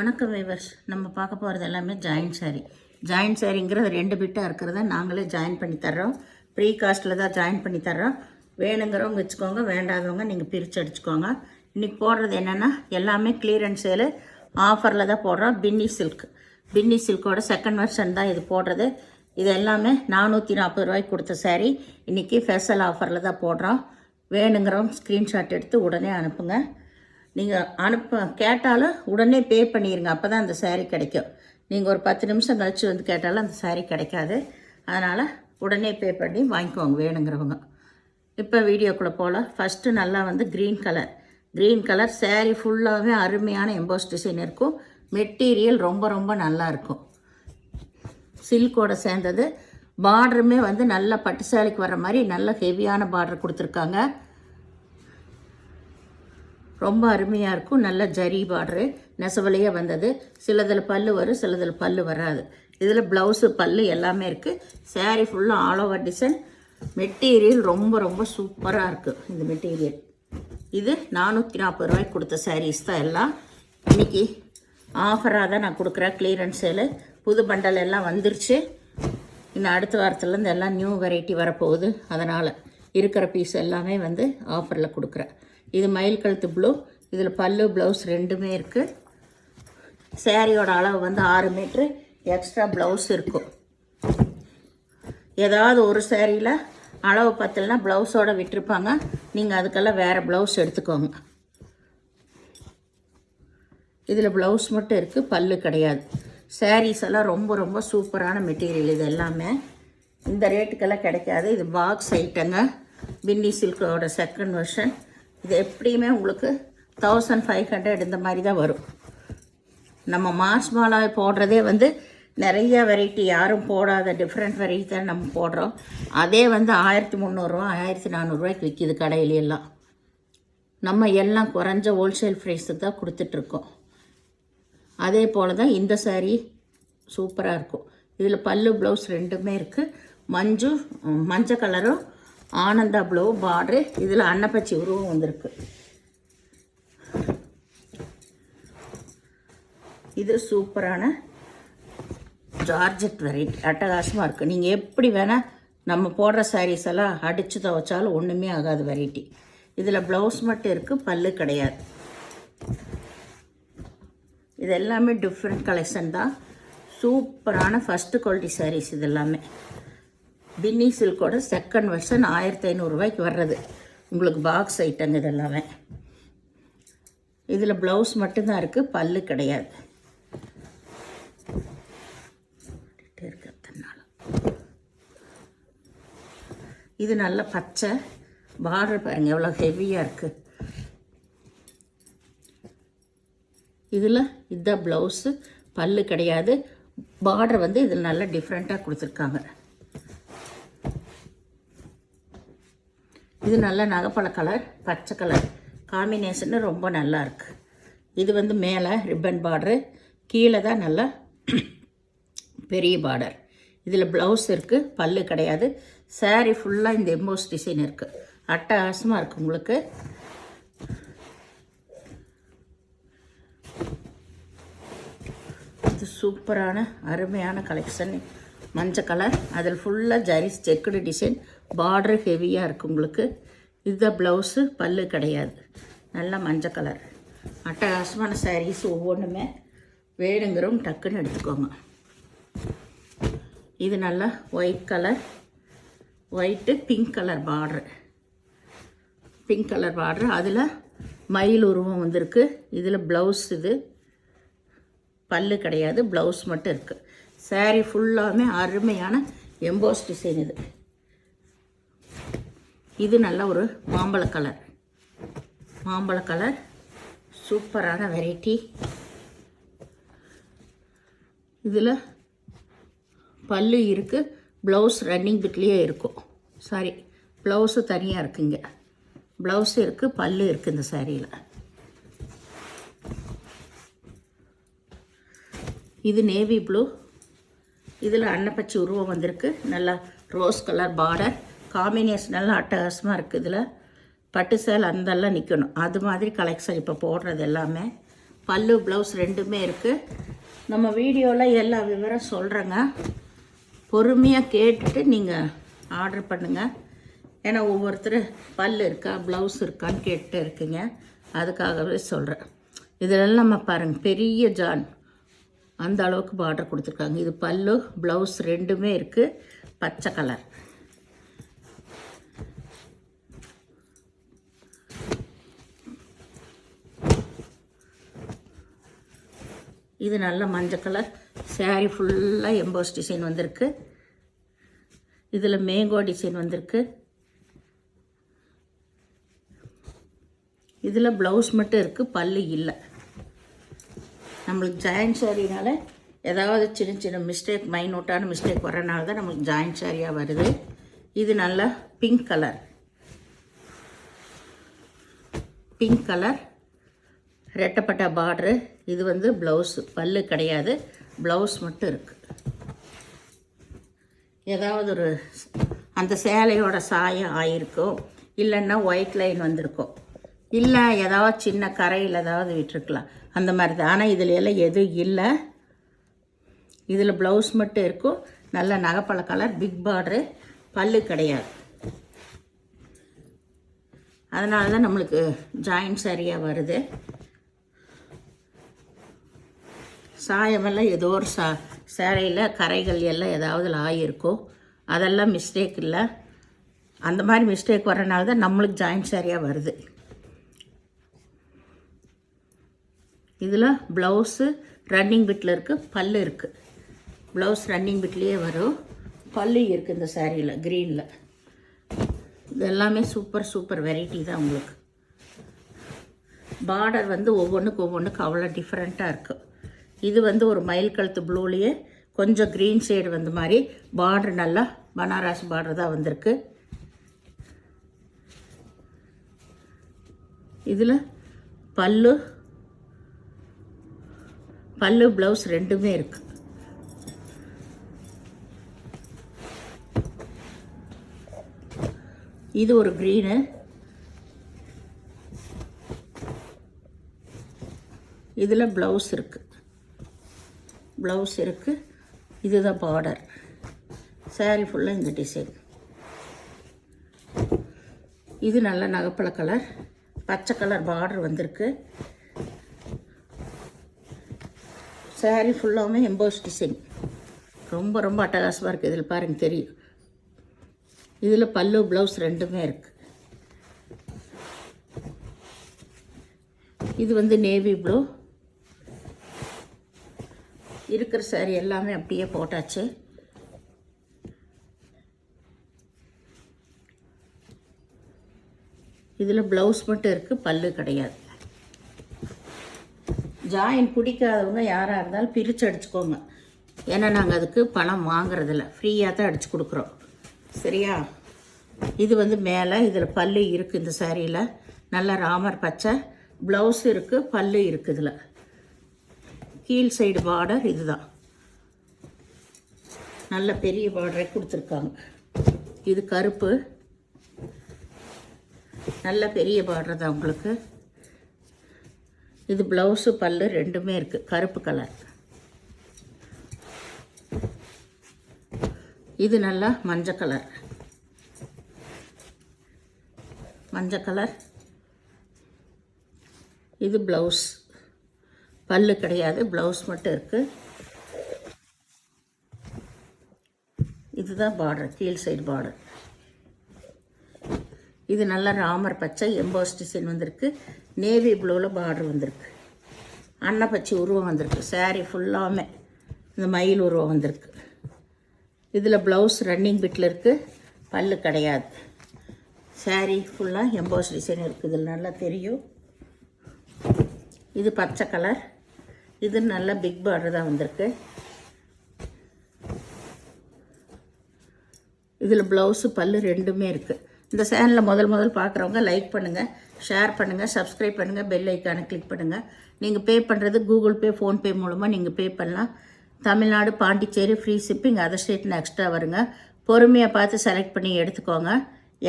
வணக்கம் வீவர்ஸ். நம்ம பார்க்க போகிறது எல்லாமே ஜாயின்ட் சாரீ. ஜாயின்ட் சாரீங்கிறது 2 பிட்டாக இருக்கிறத நாங்களே ஜாயின் பண்ணி தர்றோம். ப்ரீ காஸ்ட்டில் தான் ஜாயின் பண்ணி தர்றோம். வேணுங்கிறவங்க வச்சுக்கோங்க, வேண்டாதவங்க நீங்கள் பிரித்து அடிச்சுக்கோங்க. இன்றைக்கி போடுறது என்னென்னா எல்லாமே கிளியரன்ஸ் சேலு ஆஃபரில் தான் போடுறோம். பின்னி சில்கோட செகண்ட் வெர்ஷன் தான் இது போடுறது. இது எல்லாமே 440 ரூபாய்க்கு கொடுத்த சாரீ. இன்றைக்கி ஸ்பெஷல் ஆஃபரில் தான் போடுறோம். வேணுங்கிறவங்க ஸ்க்ரீன்ஷாட் எடுத்து உடனே அனுப்புங்க. நீங்கள் கேட்டாலும் உடனே பே பண்ணிடுங்க, அப்போ தான் அந்த சாரீ கிடைக்கும். நீங்கள் ஒரு 10 நிமிஷம் கழித்து வந்து கேட்டாலும் அந்த சாரீ கிடைக்காது. அதனால் உடனே பே பண்ணி வாங்கிக்கோங்க வேணுங்கிறவங்க. இப்போ வீடியோக்குள்ளே போகலாம். ஃபஸ்ட்டு நல்லா க்ரீன் கலர் சாரீ ஃபுல்லாகவே அருமையான எம்போஸ் டிசைன் இருக்கும். மெட்டீரியல் ரொம்ப நல்லா இருக்கும். சில்கோட சேர்ந்தது. பார்டருமே நல்ல பட்டு சேலைக்கு வர மாதிரி நல்ல ஹெவியான பார்டர் கொடுத்துருக்காங்க. ரொம்ப அருமையாக இருக்கும். நல்ல ஜரி பார்டரு நெசவலையே வந்தது. சிலதில் பல்லு வரும், சிலதில் பல்லு வராது. இதில் ப்ளவுஸு பல்லு எல்லாமே இருக்குது. சாரீ ஃபுல்லாக ஆல் ஓவர் டிசைன். மெட்டீரியல் ரொம்ப சூப்பராக இருக்குது. இந்த மெட்டீரியல் இது 440 ரூபாய்க்கு கொடுத்த சாரீஸ் தான் எல்லாம். இன்றைக்கி ஆஃபராக தான் நான் கொடுக்குறேன். கிளியரன்ஸ் சேலு புது பண்டல் எல்லாம் வந்துருச்சு. இன்னும் அடுத்த வாரத்துலேருந்து எல்லாம் நியூ வெரைட்டி வரப்போகுது. அதனால் இருக்கிற பீஸ் எல்லாமே ஆஃபரில் கொடுக்குறேன். இது மயில் கழுத்து ப்ளூ. இதில் பல்லு ப்ளவுஸ் ரெண்டுமே இருக்குது. சாரியோட அளவு 6 மீட்ரு. எக்ஸ்ட்ரா ப்ளவுஸ் இருக்கும். ஏதாவது ஒரு சாரியில் அளவு பத்தலைன்னா ப்ளவுஸோடு விட்டுருப்பாங்க. நீங்கள் அதுக்கெல்லாம் வேறு ப்ளவுஸ் எடுத்துக்கோங்க. இதில் ப்ளவுஸ் மட்டும் இருக்குது, பல்லு கிடையாது. சாரீஸ் எல்லாம் ரொம்ப சூப்பரான மெட்டீரியல். இது எல்லாமே இந்த ரேட்டுக்கெல்லாம் கிடைக்காது. இது பாக்ஸ் ஐட்டங்க. பின்னி சில்கோட செகண்ட் வெர்ஷன். இது எப்படியுமே உங்களுக்கு 1500 இந்த மாதிரி தான் வரும். நம்ம மார்ச் மாலா போடுறதே நிறைய வெரைட்டி, யாரும் போடாத டிஃப்ரெண்ட் வெரைட்டி தான் நம்ம போடுறோம். அதே 1300 ரூபா 1400 ரூபாய்க்கு விற்கிது கடையிலெல்லாம். நம்ம எல்லாம் குறைஞ்ச ஹோல்சேல் ப்ரைஸுக்கு தான் கொடுத்துட்ருக்கோம். அதே போல் தான் இந்த சாரீ சூப்பராக இருக்கும். இதில் பல்லு ப்ளவுஸ் ரெண்டுமே இருக்குது. மஞ்சள் கலரும் ஆனந்தா ப்ளூ பார்டரு. இதில் அன்னப்பச்சி உருவம் வந்திருக்கு. இது சூப்பரான ஜார்ஜெட் வெரைட்டி. அட்டகாசமாக இருக்குது. நீங்கள் எப்படி வேணால் நம்ம போடுற சாரீஸ் எல்லாம் அடித்து துவைச்சாலும் ஒன்றுமே ஆகாது வெரைட்டி. இதில் ப்ளவுஸ் மட்டும் இருக்குது, பல்லு கிடையாது. இது எல்லாமே டிஃப்ரெண்ட் கலெக்ஷன் தான். சூப்பரான ஃபஸ்ட்டு குவாலிட்டி சாரீஸ் இது எல்லாமே. பின்னி சில்கோட செகண்ட் வெர்ஷன் 1500 ரூபாய்க்கு வர்றது. உங்களுக்கு பாக்ஸ் ஐட்டங்க இது எல்லாமே. இதில் ப்ளவுஸ் மட்டும்தான் இருக்குது, பல்லு கிடையாது. இது நல்ல பச்சை பார்டர் பாருங்கள் எவ்வளோ ஹெவியாக இருக்குது. இதில் இதுதான் ப்ளவுஸு, பல்லு கிடையாது. பார்டர் இதில் நல்லா டிஃப்ரெண்ட்டாக கொடுத்துருக்காங்க. இது நல்ல நகைப்பழ கலர், பச்சை கலர் காம்பினேஷன் ரொம்ப நல்லா இருக்குது. இது மேலே ரிப்பன் பார்டரு, கீழே தான் நல்லா பெரிய பார்டர். இதில் ப்ளவுஸ் இருக்குது, பல்லு கிடையாது. சாரீ ஃபுல்லாக இந்த எம்போஸ் டிசைன் இருக்குது. அட்டகாசமாக இருக்குது உங்களுக்கு. இது சூப்பரான அருமையான கலெக்ஷன். மஞ்சள் கலர், அதில் ஃபுல்லாக ஜரிஸ் செக்குடு டிசைன். பார்டரு ஹெவியாக இருக்குது உங்களுக்கு. இதுதான் ப்ளவுஸு, பல்லு கிடையாது. நல்லா மஞ்சள் கலர் அட்டகாசமான சாரீஸ். ஒவ்வொன்றுமே வேணுங்கிறவங்க டக்குன்னு எடுத்துக்கோங்க. இது நல்லா white colour, white pink colour border. அதில் மயில் உருவம் வந்திருக்கு. இதில் ப்ளவுஸ், இது பல்லு கிடையாது, ப்ளவுஸ் மட்டும் இருக்குது. சாரீ ஃபுல்லாமே அருமையான எம்போஸ் டிசைன். இது நல்ல ஒரு மாம்பழ கலர் சூப்பரான வெரைட்டி. இதில் பல்லு இருக்குது, ப்ளவுஸ் ரன்னிங் பிட்லேயே இருக்கும். சாரி, ப்ளவுஸு தனியாக இருக்குங்க. ப்ளவுஸு இருக்குது, பல்லு இருக்குது இந்த சாரியில். இது நேவி ப்ளூ. இதில் அன்னப்பச்சி உருவம் வந்திருக்கு. நல்லா ரோஸ் கலர் பார்டர் காம்பினேஷன் நல்லா அட்டகாசமாக இருக்குது. இதில் பட்டு சேலை அந்தெல்லாம் நிற்கணும் அது மாதிரி கலெக்ஷன் இப்போ போடுறது எல்லாமே பல்லு ப்ளவுஸ் ரெண்டுமே இருக்குது. நம்ம வீடியோவில் எல்லா விவரம் சொல்கிறேங்க. பொறுமையாக கேட்டுட்டு நீங்கள் ஆர்டர் பண்ணுங்கள். ஏன்னா ஒவ்வொருத்தர் பல் இருக்கா ப்ளவுஸ் இருக்கான்னு கேட்டு இருக்குங்க, அதுக்காகவே சொல்கிறேன். இதிலெல்லாம் நம்ம பாருங்கள் பெரிய ஜான் அந்த அளவுக்கு பார்டர் கொடுத்துருக்காங்க. இது பல்லு ப்ளவுஸ் ரெண்டுமே இருக்குது, பச்சை கலர். இது நல்ல மஞ்சள் கலர். சாரீ ஃபுல்லாக எம்போஸ் டிசைன் வந்திருக்கு. இதில் மேங்கோ டிசைன் வந்திருக்கு. இதில் ப்ளவுஸ் மட்டும் இருக்குது, பல்லு இல்லை. நம்மளுக்கு ஜாயின்ட் சாரினால ஏதாவது சின்ன சின்ன மிஸ்டேக், மைனூட்டான மிஸ்டேக் வரனால தான் நம்மளுக்கு ஜாயின்ட் சாரியாக வருது. இது நல்லா பிங்க் கலர். பிங்க் கலர் ரெட்டப்பட்ட பார்ட்ரு. இது வந்து ப்ளவுஸு, பல்லு கிடையாது, ப்ளவுஸ் மட்டும் இருக்குது. ஏதாவது ஒரு அந்த சேலையோட சாயம் ஆகிருக்கும், இல்லைன்னா ஒயிட் லைன் வந்திருக்கும், இல்லை ஏதாவது சின்ன கரையில் ஏதாவது விட்டுருக்கலாம், அந்த மாதிரி தான். ஆனால் இதில் எல்லாம் எதுவும் இல்லை. இதில் ப்ளவுஸ் மட்டும் இருக்கும். நல்ல நகைப்பழ கலர், பிக் பார்ட்ரு, பல்லு கிடையாது. அதனால தான் நம்மளுக்கு ஜாயின்ட் சரியாக வருது. சாயமெல்லாம் ஏதோ ஒரு சேலையில் கரைகள் எல்லாம் ஏதாவது ஆகியிருக்கும், அதெல்லாம் மிஸ்டேக் இல்லை. அந்த மாதிரி மிஸ்டேக் வரனால தான் நம்மளுக்கு ஜாயின்ட் சரியாக வருது. இதில் ப்ளவுஸு ரன்னிங் பிட்டில் இருக்குது, பல்லு இருக்குது. ப்ளவுஸ் ரன்னிங் பிட்லேயே வரும், பல்லு இருக்குது இந்த சாரியில் க்ரீனில். இது எல்லாமே சூப்பர் சூப்பர் வெரைட்டி தான். உங்களுக்கு பார்டர் வந்து ஒவ்வொன்றுக்கு அவ்வளோ டிஃப்ரெண்ட்டாக இருக்குது. இது வந்து ஒரு மயில் கழுத்து ப்ளூலேயே கொஞ்சம் க்ரீன் ஷேடு வந்த மாதிரி பார்டர், நல்லா பனாரஸ் பார்டர் தான் வந்திருக்கு. இதில் பல்லு ப்ளவுஸ் ரெண்டுமே இருக்குது. இது ஒரு க்ரீனு. இதில் ப்ளவுஸ் இருக்குது, இதுதான் பார்டர். சாரீ ஃபுல்லாக இந்த டிசைன். இது நல்ல நகைப்பழ கலர், பச்சை கலர் பார்டர் வந்திருக்கு. சாரீ ஃபுல்லாமே எம்போஸ் டிசைன், ரொம்ப ரொம்ப அட்டகாசமாக இருக்குது. இதில் பாருங்கள் தெரியும். இதில் பல்லு ப்ளவுஸ் ரெண்டுமே இருக்குது. இது வந்து நேவி ப்ளூ. இருக்கிற சாரி எல்லாமே அப்படியே போட்டாச்சு. இதில் ப்ளவுஸ் மட்டும் இருக்குது, பல்லு கிடையாது. ஜாயின் பிடிக்காதவங்க யாராக இருந்தாலும் பிரித்து அடிச்சுக்கோங்க. ஏன்னா நாங்கள் அதுக்கு பணம் வாங்குறதில்ல, ஃப்ரீயாக தான் அடித்து கொடுக்குறோம். சரியா? இது வந்து மேலே, இதில் பல்லு இருக்குது. இந்த சாரியில் நல்ல ராமர் பச்சை, ப்ளவுஸ் இருக்குது, பல்லு இருக்குது. இதில் கீழ் சைடு பார்டர் இதுதான், நல்ல பெரிய பார்டரை கொடுத்துருக்காங்க. இது கருப்பு, நல்ல பெரிய பார்டர் தான் உங்களுக்கு. இது ப்ளவுஸு பல்லு ரெண்டுமே இருக்குது, கருப்பு கலர். இது நல்லா மஞ்சள் கலர், இது ப்ளவுஸ், பல்லு கிடையாது, ப்ளவுஸ் மட்டும் இருக்குது. இதுதான் பார்டர், கீழ் சைடு பார்டர். இது நல்ல ராமர் பச்சை எம்போஸ் டிசைன் வந்திருக்கு. நேவி ப்ளூவில் பார்டர் வந்திருக்கு. அன்னப்பச்சி உருவம் வந்திருக்கு. சாரீ ஃபுல்லாமே இந்த மயில் உருவம் வந்திருக்கு. இதில் ப்ளவுஸ் ரன்னிங் பிட்டில் இருக்குது, பல்லு கிடையாது. சாரீ ஃபுல்லாக எம்போஸ் டிசைன் இருக்குது. இதில் நல்லா தெரியும். இது பச்சை கலர், இது நல்ல பிக் பார்டர் தான் வந்திருக்கு. இதில் ப்ளவுஸு பல்லு ரெண்டுமே இருக்குது. இந்த சேனலில் முதல் பார்க்குறவங்க லைக் பண்ணுங்கள், ஷேர் பண்ணுங்கள், சப்ஸ்கிரைப் பண்ணுங்கள், பெல் ஐக்கானை கிளிக் பண்ணுங்கள். நீங்கள் பே பண்ணுறது கூகுள் பே, ஃபோன்பே மூலமாக நீங்கள் பே பண்ணலாம். Tamil Nadu, Pondicherry free shipping, other ஸ்டேட்னு எக்ஸ்ட்ரா வருங்க. பொறுமையாக பார்த்து செலக்ட் பண்ணி எடுத்துக்கோங்க.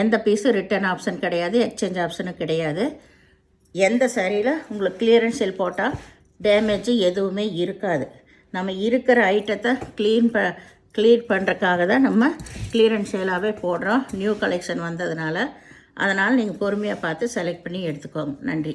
எந்த பீஸும் ரிட்டர்ன் ஆப்ஷன் கிடையாது, எக்ஸ்சேஞ்ச் ஆப்ஷனும் கிடையாது. எந்த சாரியில் உங்களுக்கு கிளியரன்ஸ் சேல் போட்டால் டேமேஜ் எதுவுமே இருக்காது. நம்ம இருக்கிற ஐட்டத்தை க்ளீன் பண்ணுறக்காக தான் நம்ம கிளியரன்ஸ் சேலாகவே போடுறோம், நியூ கலெக்ஷன் வந்ததுனால. அதனால் நீங்கள் பொறுமையாக பார்த்து செலக்ட் பண்ணி எடுத்துக்கோங்க. நன்றி.